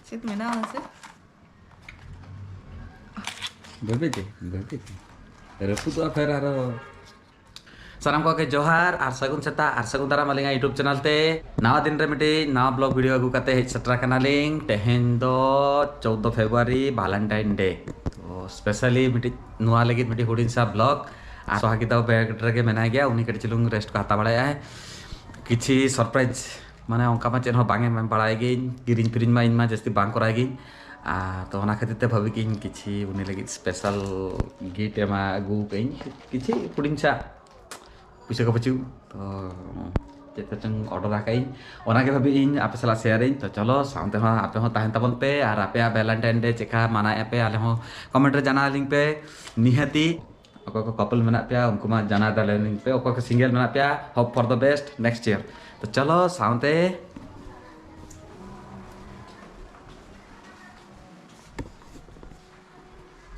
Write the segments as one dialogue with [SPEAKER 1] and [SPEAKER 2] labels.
[SPEAKER 1] चेत मेना से
[SPEAKER 2] बेबे रफू तो फेर आरो साराम को के जोहार और सगुन सेता और सगुन दारा मालिंगा यूट्यूब चैनल ते नवा दिन रे मिटी नवा ब्लॉग वीडियो अगू काते हेज सटरा कनालिंग तेहेन दो 14 फेब्रुआरी वैलेंटाइन डे तो स्पेशली मिटी नुआ लगी मिटी हुडिन सा ब्लॉग आ सोहागी दाव बैग रे मेना गया उनी कटी चलुंग रेस्ट को हता बड़ाया है किछि सरप्राइज माने ओंका मा चेन हो बांगे मैं बड़ाई गई किरिन फिरिन मा इन मा जस्ती बांग कराई गई तो ओना खातिर ते भाबी कि किछि उनी लगी स्पेशल गिफ्ट एमा अगू कहीं किछि हुडिन सा पैसा को बचू तो चेत चंग ऑर्डर आकाई ओना के भाबी इन आपे सला शेयरिंग तो चलो सामते हो आपे हो ताहेन तबन पे और आपे वैलेंटाइन डे चेका मानाए पे आले हो कमेंट रे जाना लिंक पे निहाती को कपल मेना पे उनको मा जाना दाले लिंक पे को सिंगल मेना पे hope for the best next year तो चलो सामते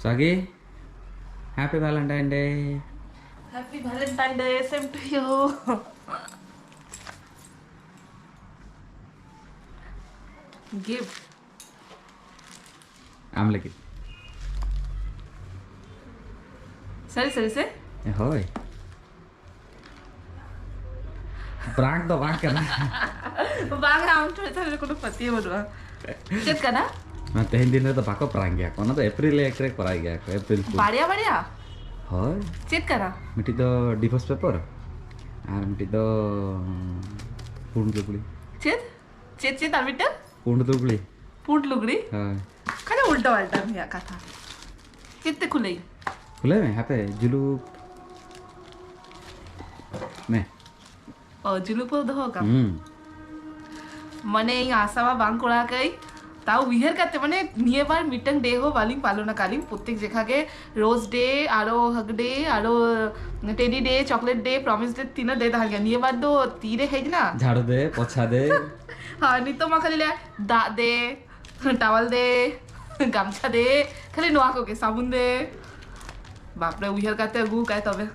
[SPEAKER 2] सागी happy Valentine day
[SPEAKER 1] happy Valentine day same to you gift
[SPEAKER 2] आम लगी
[SPEAKER 1] सरी से
[SPEAKER 2] होय प्रांक तो बात करना
[SPEAKER 1] बांग राउंड थोड़े थोड़े को पति है बोलवा चेक करना
[SPEAKER 2] ना तेहन दिन रे तो बाको प्रांक गया कोना तो अप्रैल एक रे कराई गया अप्रैल
[SPEAKER 1] बढ़िया
[SPEAKER 2] होय
[SPEAKER 1] चेक करा
[SPEAKER 2] मिटी तो डिवोर्स पेपर और मिटी तो पूर्ण लुगड़ी
[SPEAKER 1] चेत अमिट
[SPEAKER 2] पूर्ण लुगड़ी
[SPEAKER 1] हां
[SPEAKER 2] हां
[SPEAKER 1] खाली उल्टा वाल्टा मिया कथा कितने खुले
[SPEAKER 2] में यहाँ पे जुलू में
[SPEAKER 1] जुलूप दो का मने आसावा बांग कोड़ा कई ताऊ विहेर करते मने निये बार मिटन डे हो वालिंग पालोना कालिंग प्रत्येक जेखा के रोज डे आरो हग डे आरो teddy day chocolate day promise day तीन डे दा गया निये बार दो तीरे है ना
[SPEAKER 2] झाड़ू दे पोछा दे
[SPEAKER 1] हां नी तो मा खाली ले दा दे टॉवल दे गामछा दे खाली नोआ को के साबुन दे बाप रे विहेर करते गु काय तबे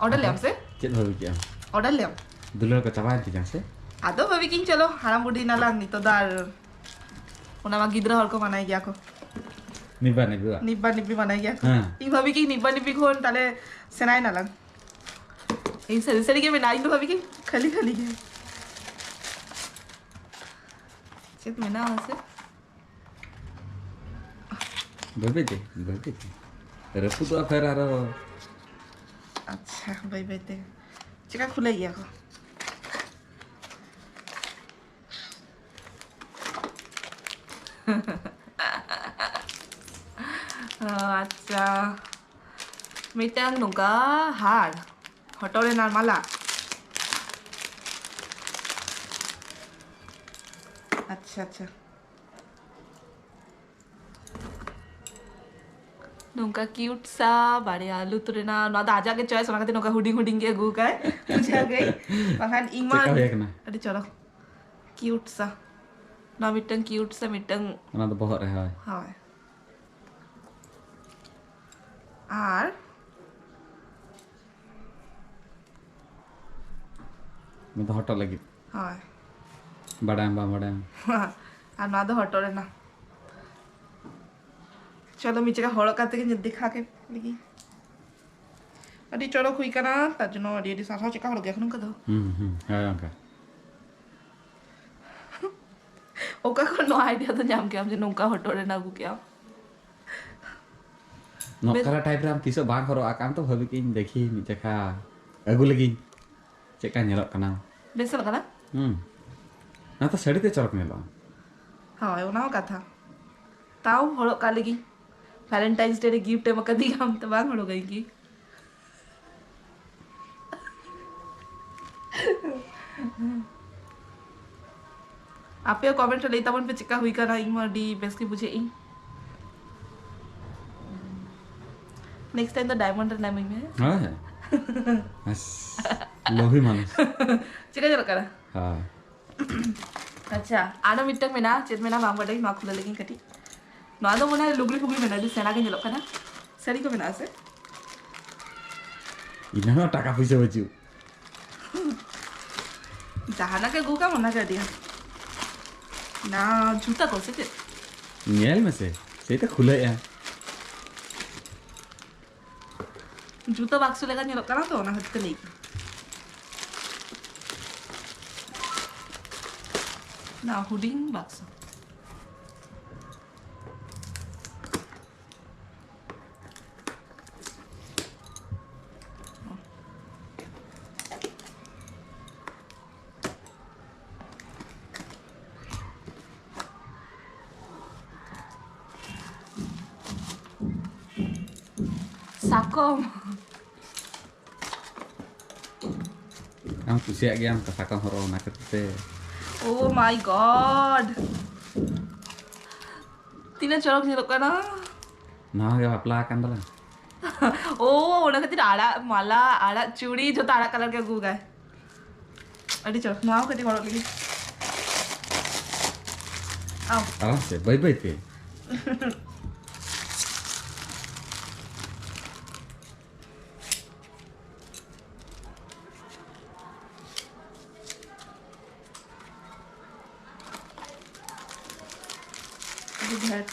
[SPEAKER 1] ऑर्डर ले हमसे
[SPEAKER 2] चेत भाभी क्या
[SPEAKER 1] ऑर्डर ले
[SPEAKER 2] दुलर को चबान थी जहाँ से
[SPEAKER 1] आदो भाभी किंग चलो हराम बुढ़ी ना लाग नी तो दार उना मा गिद्रा हर को मनाई गया को
[SPEAKER 2] निब्बा
[SPEAKER 1] निब्बी मनाई गया को
[SPEAKER 2] हां
[SPEAKER 1] ई भाभी की निब्बी खोन ताले सेनाई ना लग ई सरी के में नाई तो भाभी की खाली के चेत में ना से
[SPEAKER 2] बेबे रफू तो फेर आरो
[SPEAKER 1] अच्छा भाई बेटे चिका खुले गया को अच्छा मिटang nungka hard hotore na mala अच्छा नौका क्यूट सा बारे आलू तुरे ना ना आजा के चॉइस ओना नौका हुडिंग के गु काय पूछा गई बखान इमान अरे चलो क्यूट सा ना मिटंग क्यूट सा मिटंग
[SPEAKER 2] ओना तो बहुत रहा है
[SPEAKER 1] हां आर
[SPEAKER 2] मैं तो हटो लगी
[SPEAKER 1] हां
[SPEAKER 2] बड़ाम
[SPEAKER 1] आ ना तो हटो रे ना चलो मीचे का हड़ काते के दिखा के लगी अडी चलो खुई कना तजनो अडी सासा चिका हड़ गया खनु का दो
[SPEAKER 2] हां अंका
[SPEAKER 1] ओका को नो आईडिया तो जाम के हमसे नौका हटो रे ना गु क्या
[SPEAKER 2] नौकरा टाइप राम तीसो बांग करो आकाम तो भाभी कि देखी नीचे का अगु लगी चेका नेलो कना
[SPEAKER 1] बेसल कना
[SPEAKER 2] ना तो सड़ी ते चरक नेलो
[SPEAKER 1] हां ओना कथा ताऊ हड़ का लगी वैलेंटाइंस डे रे गिफ्ट मका दी हम तो बांग हड़ गई की आपे कमेंट ले तबन पे चिका हुई करा इन डी बेसली बुझे इन नेक्स्ट टाइम तो डायमंड नाम में
[SPEAKER 2] हां बस लोभी मानुस
[SPEAKER 1] चिका जरा करा
[SPEAKER 2] हां
[SPEAKER 1] अच्छा आनो मिटक में ना चेत में ना माम कटे मा खुले लेकिन कटी ना तो मना लुगली फुगली में ना दी सेना के जलो कना सरी को में ना से
[SPEAKER 2] इना टाका पैसा बचू
[SPEAKER 1] जहाना के गु का मना कर दिया ना जूता को से
[SPEAKER 2] nyel mese. Saya tak khulai ya.
[SPEAKER 1] জুতো বাক্স লেখা নিয়ে কেন তো না হতে নেই না হুডিং বাক্স sakom
[SPEAKER 2] Ang kusiak yang kasakang horo nak te.
[SPEAKER 1] oh my god tina chorok nyelok kana
[SPEAKER 2] Nah ya apla kan dah.
[SPEAKER 1] oh ona khatir ara mala ara churi jota ara color ke guga adi chol naw kati korok lagi aw
[SPEAKER 2] Ah, se bye te.
[SPEAKER 1] good head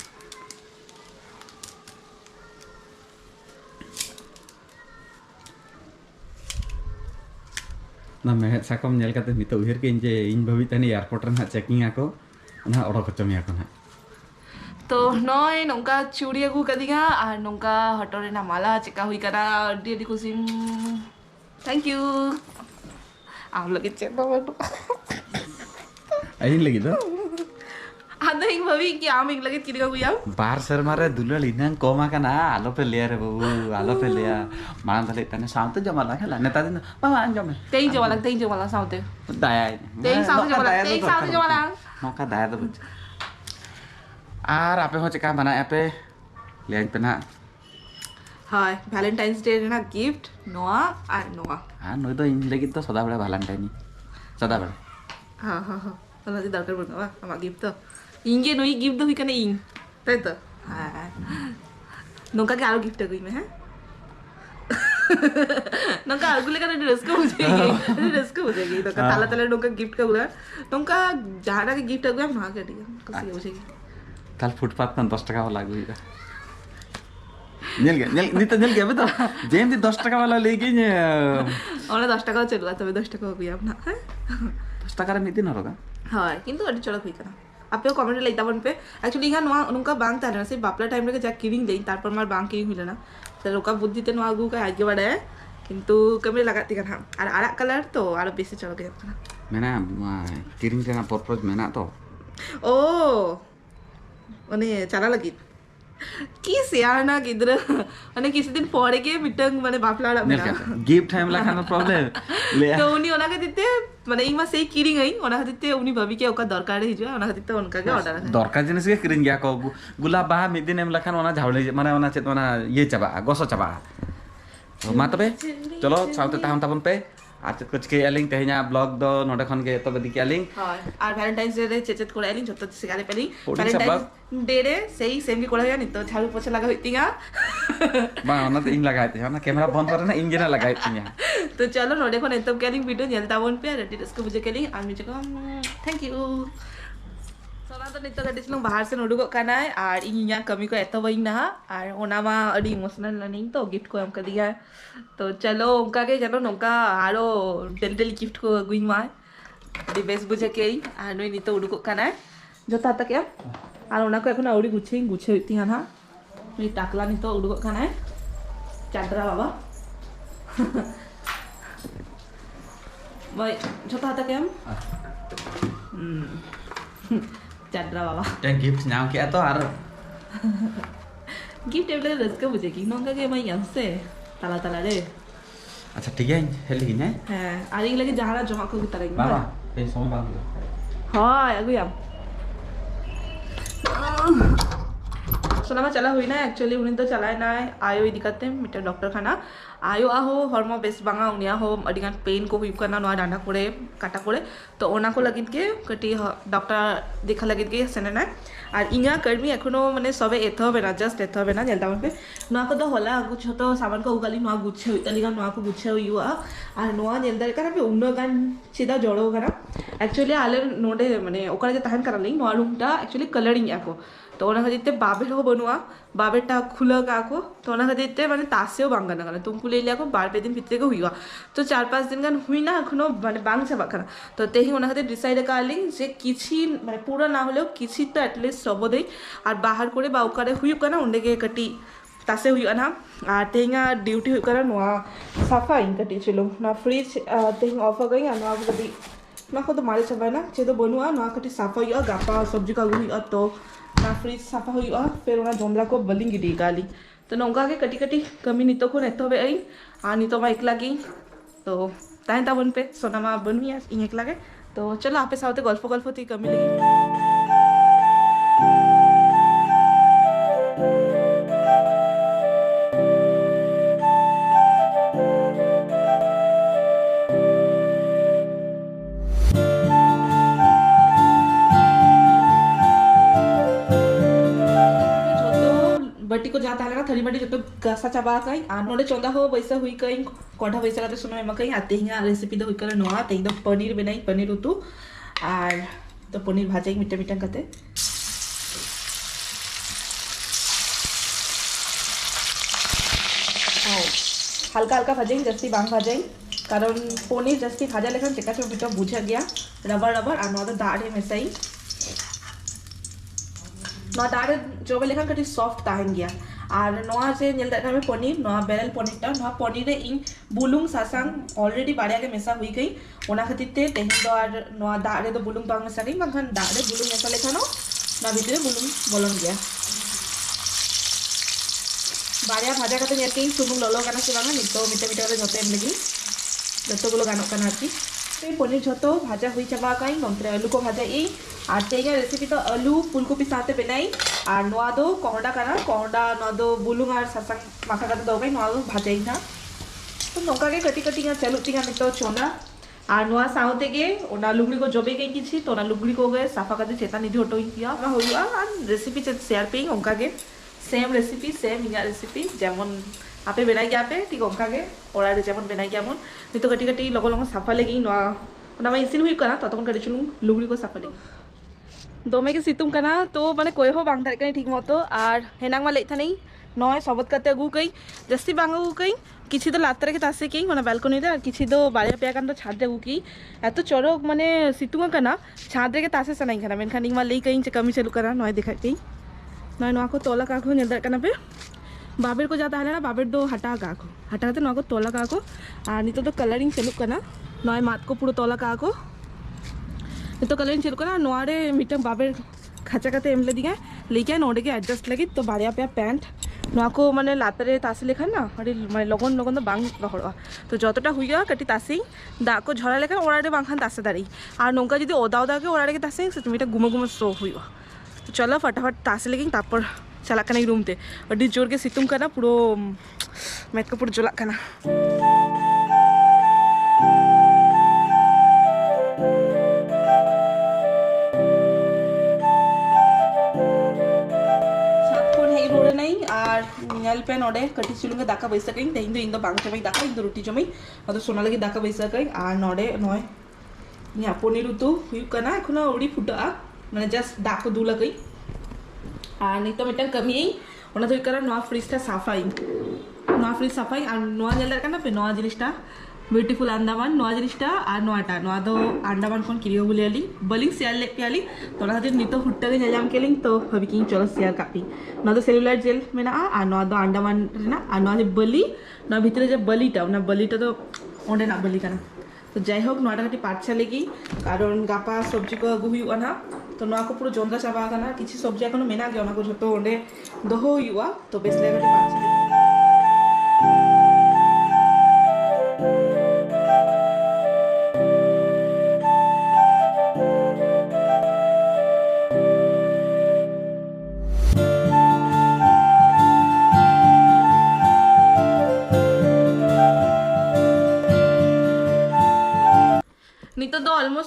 [SPEAKER 2] Nah mehet sakom nyel kate nito uhir ke inje in babi tani airport ren ha checking ako. Nah orok kocom ya kon ha.
[SPEAKER 1] तो नॉय नोंका चूड़ी अगू कदिगा और नोंका हटोरे ना माला चिका हुई करा D D कुछ thank you आप लोग check Baba
[SPEAKER 2] Ayin lagi tu.
[SPEAKER 1] ada yang babi ki am ing lagi kiri aku ya
[SPEAKER 2] Bar ser mare dulu linang koma kan alo pe liar babu alo pe liar. Malam tadi tanya saut tu jamal lagi lah. Neta tu mama anjom.
[SPEAKER 1] tei jo wala saute
[SPEAKER 2] Daya.
[SPEAKER 1] tei saute jo wala
[SPEAKER 2] Maka daya tu. Ar apa ho cekah mana apa? Liang pena.
[SPEAKER 1] Hi Valentine's day ना gift नोआ और नोआ
[SPEAKER 2] Ah, no itu ini lagi tu soda bela Valentine ni. Soda bela.
[SPEAKER 1] हाँ हाँ हाँ nanti daftar bernama sama gift tuh inge noi gift tuh ikan ing itu हाँ nongka के आरो gift aku ini हाँ nongka aku लेकर dress को हो जाएगी तो ताला ताला nongka gift का उधर nongka जहाँ के gift aku हम ना कर दिया कैसे हो जाएगी
[SPEAKER 2] Tal footpath kan 10 taka wala gui. Nyel gaya betul. Jem di 10 taka wala legi nya.
[SPEAKER 1] और 10 টাকা चलवा तबे 10 টাকা हो गया अपना
[SPEAKER 2] 10 taka ram itu naro kan?
[SPEAKER 1] हाँ किंतु अड़ी चढ़ा हुई करा आपे कमेंट लाइता बन पे एक्चुअली यहाँ नोआ उनका बैंक था ना से बापला टाइम रे जा किरिंग देई तार पर मार बैंक किरिंग हुई ना तो लोका बुद्धि ते नोआ गु का आगे बढ़े किंतु कमेंट लगाती करना और आरा कलर तो आरा बेसी चढ़ गया अपना
[SPEAKER 2] Mena kirim kena purpose mena to.
[SPEAKER 1] ओ उन्हें चला लगी किस यार ना किधर उन्हें किसी दिन पौड़े के मिटंग मैंने बापला
[SPEAKER 2] Nyel kan. Gift time lah kan problem.
[SPEAKER 1] तो उन्हीं उन्हें कहते थे मैंने इमा से किरिंग आई उन्हें कहते थे उन्हीं भाभी के ओका दरकार है जो उन्हें कहते थे उनका क्या ऑर्डर है
[SPEAKER 2] Dorka jenis ke kirim gaya ko gula bah midin em lakan ona jawle mana ona cet ona ye caba goso caba. Ma tabe chalo saute tahun tahun pe आज कुछ के एलिंग तेह냐 ब्लॉग दो नोडे खन के तो बदी के एलिंग
[SPEAKER 1] हां আর ভ্যালেন্টাইন্স ডে রে চেচেত করে এলিং যত সিগারে পেলি
[SPEAKER 2] Pudi
[SPEAKER 1] ভ্যালেন্টাইন্স ডে রে সেই সেম কি করে জানি তো ঝাড়ু পোছা লাগা হইতিnga
[SPEAKER 2] बा ओना तो इन लगाए थे ना कैमरा बंद करे ना इंजन लगाए थे यहाँ
[SPEAKER 1] तो चलो नोडे कोन एतब के एलिंग वीडियो जेलता वन पे रेडी इसको बुझे के एलिंग आमी जको थैंक यू सोना तो नितो गड्डी चलो बाहर से नोडू को काना है और इन्या कमी को एतो वही ना और ओना मा अडी इमोशनल नहीं तो गिफ्ट को हम कर दिया तो चलो उनका के चलो नोका आरो डेल गिफ्ट को गुई मा अडी बेस बुझे के और नोई नितो उडू को काना है जो ता तक আর ওনাকে এখন আউরি গুছে হইতি না এই টাকলা নি তো উড়গো খানায় চাদরা বাবা ভাই ছোট হাতে কেম চাদরা বাবা
[SPEAKER 2] yang gift nyam ke atau ar
[SPEAKER 1] gift एवले रसके बुझे की नोंगा के मैं यंसे ताला ताला रे
[SPEAKER 2] अच्छा ठीक है हेली ने
[SPEAKER 1] হ্যাঁ আর এই লাগে যাহারা জমা করি তারা
[SPEAKER 2] बाबा ये समय बाबू
[SPEAKER 1] হয় আগুয়াম सोनामा चला हुई ना एक्चुअली उन्हीं तो चलाए ना आयो इदी करते मिटर डॉक्टर खाना आयो आहो हॉर्मो बेस बांगा उनिया हो अडिगान पेन को हुई करना नोआ डांडा कोड़े काटा कोड़े तो ओना को लगित के कटी डॉक्टर देखा लगित के सेने ना और इना कर्मी एखोनो माने सबे एथो बेना जस्ट एथो बेना जेलता पे नोआ को तो होला गुछ तो सामान को उगाली नोआ गुच्छे इतालिगा नोआ को गुच्छे हुआ और नोआ जेलदा का पे उन्नो गान सीधा जोड़ो करा एक्चुअली आले नोडे माने ओकरा जे तहन करा नहीं नोआ रूमटा एक्चुअली कलरिंग याको तो ओना खातिर बाबेर हो बनवा बाबेरटा खुला काको तो ओना खातिर माने तासेও बांगा ना तुमको ले लिया को बार पे दिन भितरे को हुआ तो 4-5 दिन गान हुई ना एखोनो माने बांग छाबा खाना तो तेही ओना खातिर डिसाइड काली जे किछि माने पूरा ना हलेও किछि तो एटलिस्ट सब देई और बाहर करे बा ओकारे हुई काना उंडे के कटी तासे हुई ना और तेहिंगा ड्यूटी हुई काना नोआ साफा इन कटी चलो ना फ्रिज तेहिंग ऑफ हो गई ना कटी ना को तो मारे छबा ना जे तो बनुआ ना कटी साफा हुई गापा सब्जी का हुई तो ना फ्रिज साफा हुई फिर ओना जोमला को बलिंग गिडी गाली तो नौका के कटी कटी कमी नितो को नेतो बे आई आ नितो मा एकला की तो ताइन ता बन पे सोनामा बनुया इन एकला के तो चलो आपे साथे गल्प ती कमी लगी बटी को जाता है थरी बटी जो गसा चाबा कई नोडे चौंदा हो वैसा हुई कई कढ़ा वैसा का सुनो एमा कई आते ही रेसिपी दो हुई कर नोआ ते एकदम पनीर बनाई पनीर उतु और तो पनीर भाजाई मिटा मिटा करते हल्का हल्का भाजाई जस्ती बांग भाजाई कारण पनीर जस्ती भाजा लेखन चेका चो बिटा बुझा गया रबर रबर और नोआ दाड़े मेसाई नोआ दाड़े जो लेखन कटी सॉफ्ट ताहन गया और नोआ से नेल दाका में पनीर नोआ बेरल पनीर टा नोआ पनीर इन बुलुंग सासांग ऑलरेडी बाड़िया के मेसा हुई गई ओना खातिर ते तेहिं दो और नोआ दाड़े तो बुलुंग बांग मेसा गई बांखान दाड़े बुलुंग मेसा लेखानो नोआ भितरे बुलुंग बोलन गया बाड़िया भाजा करते नेल के सुनुम ललो गाना से बांगा नितो मिटा मिटा करे जते एम लगी जतो गुलो गानो काना आरकी पनीर जो भाजा हुई चाबा कई नंतरे आलू को भाजा ई और तेगा रेसिपी तो आलू फुलकपी साथे बनाई और नोआ दो कोहड़ा काना कोहड़ा नोआ दो बुलुंग और सासांग माखा काते दो गई नोआ दो भाजाई ना तो नोका के कटी कटी चलू तिगा मितो चोना और नोआ साउते के ओना लुगड़ी को जबे गई किछि तो ओना लुगड़ी को गए साफा काते चेता निधि हटो किया ना होइआ और रेसिपी शेयर पेई ओंका के सेम रेसिपी सेम इया रेसिपी जेमन आपे बनाई गया पे ठीक ओंका के ओरा रे जेमन बनाई गया मन नितो कटी कटी लगो लगो साफा लगी नोआ ओना मा इसिन हुई कना ततन कटी चुनु लुगड़ी को साफा लगी दोमे के सितुम कना तो माने कोई हो बांग दारे ठीक मतो और हेनांग मा लेथा नहीं नय सबत करते अगु कई जस्ती बांग अगु कई किछि तो लातरे के तासे कई ओना बालकनी रे और किछि तो बाड़िया पेया कान तो छाद अगु की एतो चरक माने सितुम कना छाद रे के तासे सनाई कना मेनखान इंग मा लेई कई चे कमी चलू करा नय देखा कई नय नोआ को तोला का को नेल दारे कना पे बाबेर को जाता है ना बाबेर दो हटा काते नोआ को तोला का को और नितो तो कलरिंग चलू कना नय मात को पूरा तोला का को तो कलरिंग चलू कना नोआरे मिटम बाबेर खाचा काते एम लदी गए लेके नोडे के एडजस्ट लगी तो बाड़िया पे पैंट नोआ को माने लातरे तासे लेखन ना अड़ी माने लगन लगन तो बांग रखड़वा तो जतटा हुइया कटी तासे दा को झरा लेखन ओराडे बांखान तासे दाड़ी और नोंका जदी ओदा ओदा के ओराडे के तासे से तुमिटा गुमा गुमा सो हुइवा तो चलो फटाफट तासे लेकिन तापर चला कना रूम ते अड़ी जोर के सितुम कना पुरो मेट को पुरो जोला कना नेल पेन ओडे कटी चुलुंगे दाका बैसा कई तेहिं दो इंदो बांग चमई दाका इंदो रोटी चमई अदो सोना लगी दाका बैसा कई आ नोडे नय न्या पनीर उतु हुई कना एखोनो उडी फुटा माने जस्ट दाको दुला कई आ नितो मिटन कमी ओना तो करा नोआ फ्रिज ता साफाई नोआ फ्रिज साफाई आ नोआ नेल कना पे नोआ जिनिसटा ब्यूटीफुल अंदामान नोआ जिनिसटा आ नोआटा नोआ दो अंदामान कोन किरियो बुलियाली बलिंग शेयर ले पियाली तो ना दिन नितो हुट्टा के नेलाम केलिंग तो हबी किंग चलो शेयर कापी नोआ दो सेलुलर जेल मेना आ नोआ दो अंदामान रेना आ नोआ जे बलि नोआ भितरे जे बलिटा ना बलिटा तो ओंडे ना बलि काना तो जाय होक नोआटा कटी पाटछा लेगी कारण गापा सब्जी को अगु हुई ना तो नोआ को पूरा जोंदा चाबा काना किछि सब्जी एखोनो मेना गया ना को जतो ओंडे दोहो हुआ तो बेसले कटी पाटछा लेगी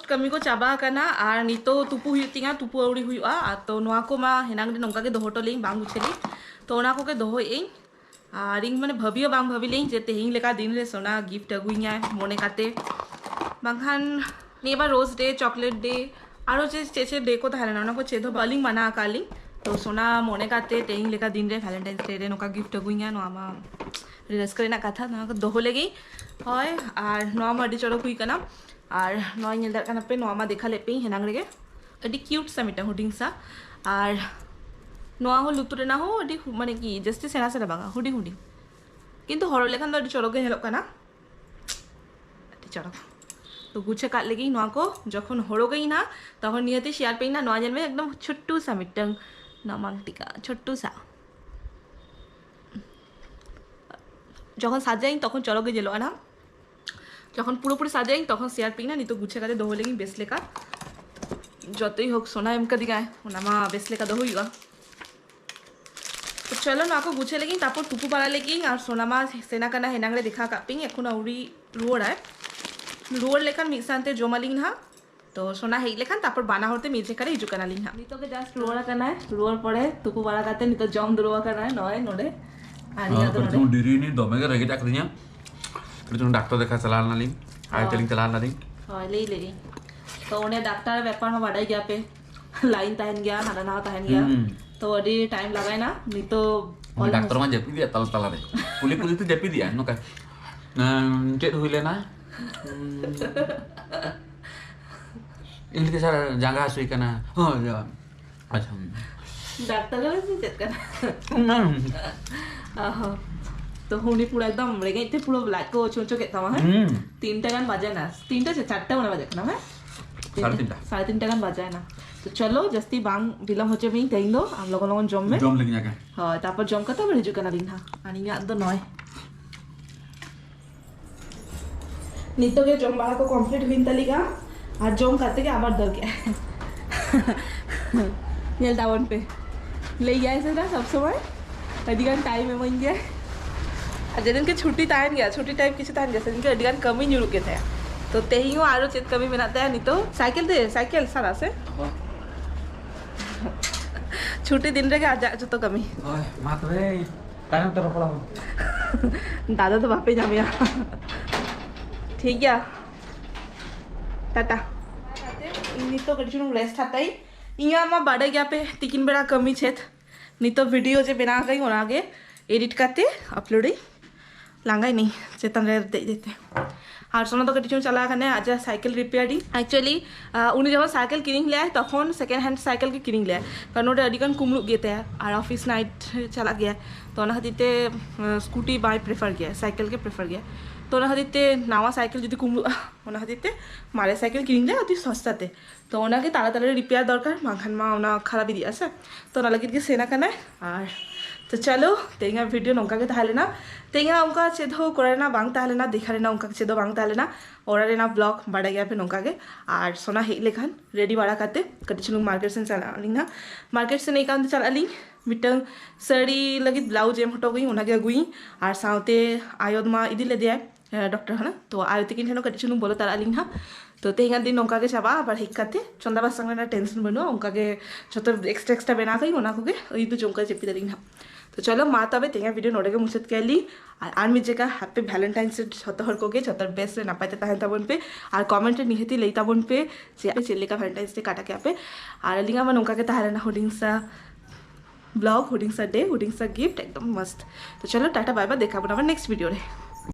[SPEAKER 1] ऑलमोस्ट कमी को चाबा करना और नितो तुपु हुई तुपु अवड़ी हुई तो नोआ को मा हेनांग नौका के दोहटो लें बांग गुछेली तो ओना को के दोहो इन और इन माने भाबियो बांग भाबिलें जे तेहिं लेका दिन रे सोना गिफ्ट अगुइया मोने काते बांखान निबा रोज डे चॉकलेट डे आरो जे चेचे डे को थाले ना को चेदो बालिंग माना कालिंग तो सोना मोने काते तेहिं लेका दिन रे वैलेंटाइन्स डे रे नोका गिफ्ट अगुइया नो आमा रिलैक्स करे ना कथा ना को दोहो लेगी होय और नोआ मा अडी चoro हुई कना और नोआ नेल दार कना पे नोआ मा देखा लेपे हेनांग रेगे अडी क्यूट सा मिटा हुडिंग सा और नोआ हो लुतुरे ना हो अडी माने की जस्ट सेना सेना बांगा हुडिंग हुडिंग किंतु हरो लेखान दो अडी चoro गे हेलोक कना अडी चoro तो गुछे काट लेगी नोआ को जखन हरो गई ना तखन नियति शेयर पे ना नोआ जन में एकदम छोटू सा मिटंग नमांग टिका छोटू सा যখন সাজাই তখন চলকে জেলো না যখন পুরোপুরি সাজাই তখন শেয়ার পিং না নিতো গুছে কাতে দোহ লেগি বেশ লেখা যতই হোক সোনা এমকা দিগায় ওনামা বেশ লেখা দোহ হইগা তো চলো না को গুছে লেগি তারপর টুকু পাড়া লেগি আর সোনামা সেনা কানা হেনাংরে দেখা কাপিং এখন আউরি রুয়ার আয় রুয়ার লেখান মিক্সানতে জমালিং না তো সোনা হেই লেখান তারপর বানা হতে মিজে করে হিজু কানা লিং না নিতোকে জাস্ট রুয়ার কানা রুয়ার পরে টুকু পাড়া কাতে নিতো জম দুরুয়া কানা নয় নোডে
[SPEAKER 2] Kerjaan diri ini domengnya lagi tak kerjanya. Kerjaan dokter देखा चलान नाली, आय चलिंग चलान नाली.
[SPEAKER 1] हाँ ले तो उन्हें डॉक्टर व्यापार में बढ़ाई गया पे लाइन तहन गया ना ना तहन गया तो अभी टाइम लगा है ना नहीं तो
[SPEAKER 2] डॉक्टर में जेपी दिया तल तला दे. पुली तो जेपी दिया नो का. चेक हुई लेना. ini kita jangan asui karena oh ya macam
[SPEAKER 1] doctor का भी चेक करना तो हुनी पूरा एकदम रेगे इतने पूरा ब्लैक को चोंचो के तमा है 3 टन बजा ना 3 टा से 4 टा बजा ना है 3.5 टन बजा है ना तो चलो जस्ती बांग बिलम होचे में कहीं दो हम लोगों जम में
[SPEAKER 2] जम लेके जाके
[SPEAKER 1] हां तापर जम करता बड़ी जो करना लिंहा आणि या दो नय नितो के जम बाला को कंप्लीट हुइन तलिगा आज जम करते के आबार दर के नेल डाउन पे ले गया ऐसे ना सब समय अधिकान टाइम में मन गया अजनन के छुट्टी तान गया छुट्टी टाइम किसी तान गया इनके अधिकान कमी न्यू रुके थे तो तेही हो आरो चेत कमी बनाता है नहीं तो साइकिल दे साइकिल सारा से छुट्टी दिन रे के आज तो कमी
[SPEAKER 2] ओए मात रे कान तो पड़ा
[SPEAKER 1] दादा तो वापस जामिया ठीक है टाटा नहीं तो कड़ी रेस्ट आता ही यहाँ मैं बड़े गया पे तिकिन बेड़ा कमी छेत नहीं तो वीडियो जो बना गई और आगे एडिट करते अपलोडिंग लांगाई नहीं चेतन रे दे देते और सोना तो कटी चला करने आज साइकिल रिपेयरिंग एक्चुअली उन्हें जब साइकिल किनिंग लिया तखन सेकेंड हैंड साइकिल के किनिंग लिया कारण ओटे अडिगन कुमलुक गेते और ऑफिस नाइट चला गया तो ओना खातिर स्कूटी बाय प्रेफर किया साइकिल के प्रेफर किया तो ओना खातिर नावा साइकिल जो कुमलुक ओना खातिर मारे साइकिल किनिंग लिया अति सस्ताते तो ओना के ताड़ाताड़ी रिपेयर दरकार माखान मा ओना खराब दी आसे तो ओना लगे सेना करना और तो चलो तेंगा वीडियो नौका के ताहले ना तेंगा उनका चेदो कोरेना बांग ताहले ना देखा रेना उनका चेदो बांग ताहले ना और रेना ब्लॉग बड़ा गया पे नौका के और सोना हे लेखान रेडी बाड़ा करते कटी चलूँ मार्केट से चला लिंग ना मार्केट से नहीं काम चला लिंग मिटंग साड़ी लगी ब्लाउज एम हटो गई उना के गुई और साउते आयोद मा इदी ले दिया डॉक्टर है ना तो आयोती किन ठेनो कटी चलूँ बोलो तारा लिंग ना तो तेंगा दिन नौका के चाबा अब हेक करते चंदा बास संग टेंशन बनो उनका के जो एक्स्ट्रा बना गई उना को के इदु जोंका चेपी दलिंग ना तो चलो मा तब तेंगा वीडियो नोड़े के मुझे कैली और मिजे का हैप्पी वैलेंटाइन्स डे छत हर को गे छतर बेस्ट रे नापाते ताहन ताबन पे और कमेंट निहती लई ताबन पे जे चेले का वैलेंटाइन्स डे काटा के पे और लिंगा मन उनका के ताहले ना होडिंगसा ब्लॉग होडिंगसा डे होडिंगसा गिफ्ट एकदम मस्त तो चलो टाटा बाय बाय देखा अपन नेक्स्ट वीडियो रे।